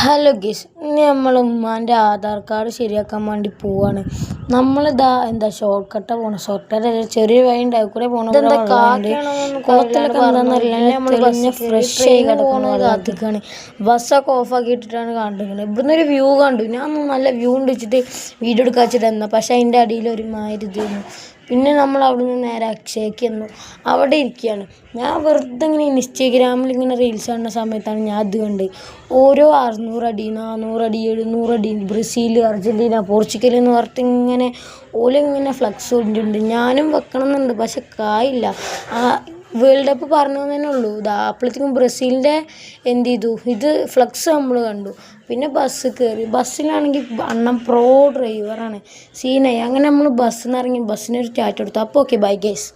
Hello ഗീസ്, ഇനി നമ്മൾ ഉമ്മാൻ്റെ ആധാർ കാർഡ് ശരിയാക്കാൻ വേണ്ടി പോവാണ്. നമ്മളിതാ ഷോർട്ട് കട്ടാണ് പോകണം. ഷോർട്ട് കട്ട് ചെറിയ വഴി ഉണ്ടാവും കൂടെ പോകണം. കുളത്തിലൊക്കെ എന്താണെന്നറിയില്ല, ഫ്രഷ് ആയി കിടക്കണം. കാത്തിക്കാണ് ബസ്സൊക്കെ ഓഫാക്കി ഇട്ടിട്ടാണ് കണ്ടിരിക്കുന്നത്. ഇവിടുന്ന് ഒരു വ്യൂ കണ്ടു. ഞാൻ നല്ല വ്യൂ ഉണ്ട് വെച്ചിട്ട് വീഡിയോ എടുക്കാൻ വെച്ചിട്ട് പക്ഷേ അതിൻ്റെ അടിയിൽ ഒരു മാതിരി ഇതായിരുന്നു. പിന്നെ നമ്മൾ അവിടെ നിന്ന് നേരെ അക്ഷയക്ക് വന്നു. അവിടെ ഇരിക്കുകയാണ്. ഞാൻ വെറുതെ ഇങ്ങനെ ഇൻസ്റ്റഗ്രാമിൽ ഇങ്ങനെ റീൽസ് കാണുന്ന സമയത്താണ് ഞാൻ അത് കണ്ട്. ഓരോ 600 അടി 400 അടി 700 അടി ബ്രസീൽ, അർജൻറ്റീന, പോർച്ചുഗൽ എന്ന് പറഞ്ഞിട്ട് ഇങ്ങനെ ഓലിങ്ങനെ ഫ്ലക്സ് കൊണ്ടിട്ടുണ്ട്. ഞാനും വെക്കണം എന്നുണ്ട്, പക്ഷെ കായില്ല. വേൾഡ് കപ്പ് പറഞ്ഞു തന്നെ ഉള്ളൂ. അപ്പോഴത്തേക്കും ബ്രസീലിൻ്റെ എന്ത് ചെയ്തു, ഇത് ഫ്ലക്സ് നമ്മൾ കണ്ടു. പിന്നെ ബസ് കയറി. ബസ്സിലാണെങ്കിൽ അണ്ണൻ പ്രോ ഡ്രൈവറാണ്, സീനായി. അങ്ങനെ നമ്മൾ ബസ്സിൽ നിന്ന് ഇറങ്ങി ബസ്സിനൊരു ടാറ്റ കൊടുത്തു. അപ്പോൾ ഓക്കെ, ബൈ ഗൈസ്.